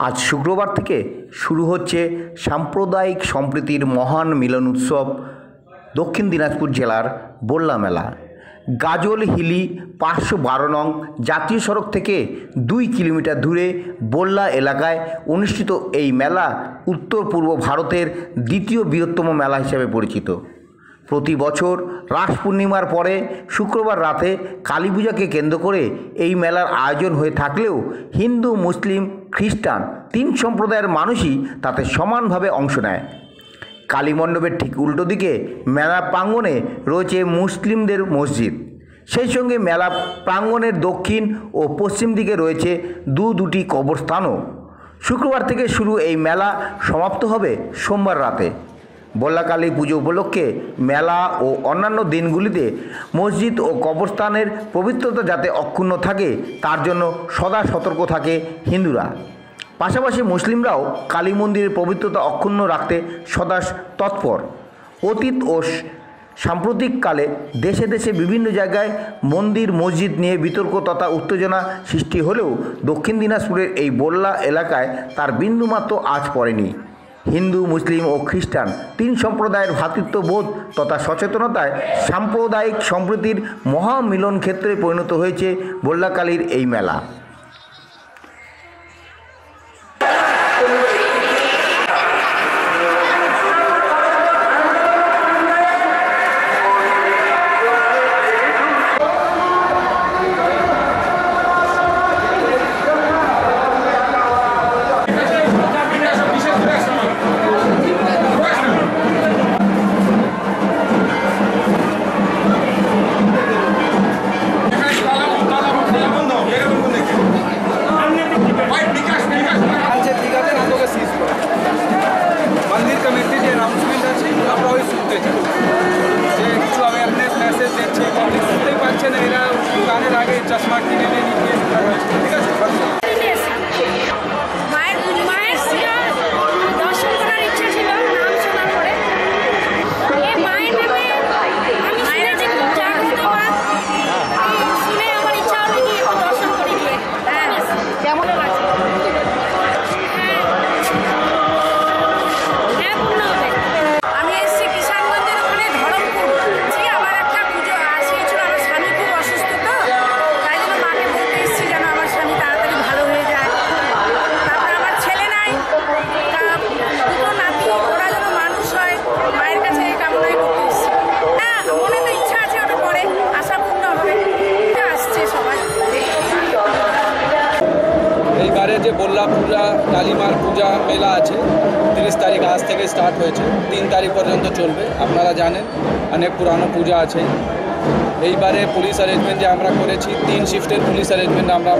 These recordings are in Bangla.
আজ শুক্রবার থেকে শুরু হচ্ছে সাম্প্রদায়িক সম্প্রীতির মহান মিলন উৎসব দক্ষিণ দিনাজপুর জেলার বল্লা মেলা। গাজলহিলি 512 নং জাতীয় সড়ক থেকে 2 কিলোমিটার দূরে বল্লা এলাকায় অনুষ্ঠিত এই মেলা উত্তর পূর্ব ভারতের দ্বিতীয় বৃহত্তম মেলা হিসেবে পরিচিত। প্রতি বছর রাস পূর্ণিমার পরে শুক্রবার রাতে কালী পূজাকে কেন্দ্র করে এই মেলার আয়োজন হয়ে থাকলেও হিন্দু, মুসলিম, খ্রিস্টান 3 সম্প্রদায়ের মানুষই তাতে সমানভাবে অংশ নেয়। কালী মণ্ডপের ঠিক উল্টো দিকে মেলা প্রাঙ্গণে রয়েছে মুসলিমদের মসজিদ। সেই সঙ্গে মেলা প্রাঙ্গণের দক্ষিণ ও পশ্চিম দিকে রয়েছে দুটি কবরস্থানও। শুক্রবার থেকে শুরু এই মেলা সমাপ্ত হবে সোমবার রাতে। বল্লা কালী পুজো উপলক্ষে মেলা ও অন্যান্য দিনগুলিতে মসজিদ ও কবরস্থানের পবিত্রতা যাতে অক্ষুণ্ণ থাকে তার জন্য সদা সতর্ক থাকে হিন্দুরা। পাশাপাশি মুসলিমরাও কালী মন্দিরের পবিত্রতা অক্ষুণ্ণ রাখতে সদা তৎপর। অতীত ও সাম্প্রতিককালে দেশে দেশে বিভিন্ন জায়গায় মন্দির মসজিদ নিয়ে বিতর্ক তথা উত্তেজনা সৃষ্টি হলেও দক্ষিণ দিনাজপুরের এই বল্লা এলাকায় তার বিন্দুমাত্র আঁচ পড়েনি। হিন্দু, মুসলিম ও খ্রিস্টান 3 সম্প্রদায়ের ভ্রাতৃত্ববোধ তথা সচেতনতায় সাম্প্রদায়িক সম্প্রীতির মহামিলন ক্ষেত্রে পরিণত হয়েছে বল্লা কালীর এই মেলা। चश्मा किने ठीक है। যে বল্লা পূজা কালীমার পূজা মেলা আছে 30 তারিখ আজ থেকে স্টার্ট হয়েছে, 3 তারিখ পর্যন্ত চলবে। আপনারা জানেন অনেক পুরানো পূজা আছে। এইবারে পুলিশ অ্যারেঞ্জমেন্ট যে আমরা করেছি 3 শিফটের পুলিশ অ্যারেঞ্জমেন্ট আমরা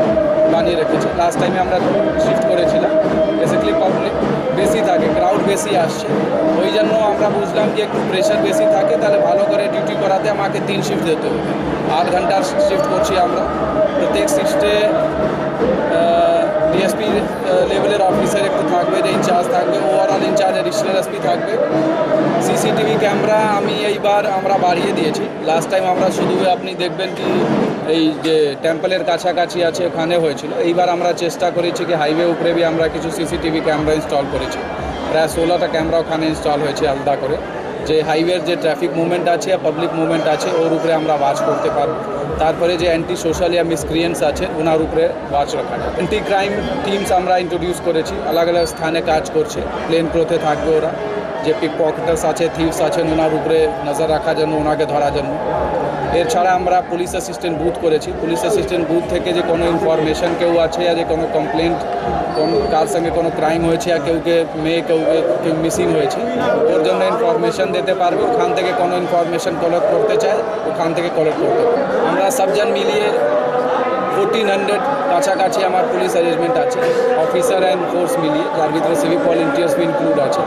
বানিয়ে রেখেছি। লাস্ট টাইমে আমরা শিফট করেছিলাম। বেসিক্যালি পাবলিক বেশি থাকে, ক্রাউড বেশি আসছে, ওই জন্য আমরা বুঝলাম যে একটু প্রেশার বেশি থাকে, তাহলে ভালো করে ডিউটি করাতে আমাকে 3 শিফট দিতে হবে। 8 ঘন্টার শিফট করছি আমরা। প্রত্যেক শিফটে ডিএসপি লেভেলের অফিসার একটু থাকবে, যে ইনচার্জ থাকবে, ওভারঅল ইনচার্জ এডিশনাল এসপি থাকবে। সিসিটিভি ক্যামেরা আমি এইবার আমরা বাড়িয়ে দিয়েছি। লাস্ট টাইম আমরা শুধু আপনি দেখবেন কি এই যে টেম্পলের কাছাকাছি আছে ওখানে হয়েছিল। এইবার আমরা চেষ্টা করেছি কি হাইওয়ে উপরে বি আমরা কিছু সিসিটিভি ক্যামেরা ইনস্টল করেছি। প্রায় 16টা ক্যামেরা ওখানে ইনস্টল হয়েছে আলাদা করে, যে হাইওয়ের যে ট্রাফিক মুভমেন্ট আছে या পাবলিক মুভমেন্ট আছে ওর উপরে আমরা ওয়াচ করতে পারবো। তারপরে যে অ্যান্টি সোশ্যাল या মিসক্রিয়েন্টস আছে ওনার উপরে ওয়াচ রাখা যায়। অ্যান্টি ক্রাইম টিমস আমরা ইন্ট্রোডিউস করেছি, আলাদা আলাদা স্থানে কাজ করছে। প্লেন ক্রোথে থাকবে ওরা, যে পিক পকেটার্স আছে, থিভস আছেন ওনার উপরে নজর রাখার জন্য, ওনাকে ধরার জন্য। এছাড়া আমরা পুলিশ অ্যাসিস্ট্যান্ট বুথ করেছি। পুলিশ অ্যাসিস্ট্যান্ট বুথ থেকে যে কোনো ইনফরমেশন কেউ আছে या যে কোনো কমপ্লেন্ট, কার সঙ্গে কোনো ক্রাইম হয়েছে या মেয়ে কেউ মিসিং হয়েছে ওর জন্য ইনফরমেশন দিতে পারবে। ওখান থেকে কোনো ইনফরমেশন কালেক্ট করতে চায় ওখান থেকে কালেক্ট করতে পারবে। আমরা সবজন মিলিয়ে 1400 কাছাকাছি আমার পুলিশ অ্যারেঞ্জমেন্ট আছে, অফিসার অ্যান্ড ফোর্স মিলিয়ে, যার ভিতরে সিভিক ভলেন্টিয়ার্স ইনক্লুড আছে।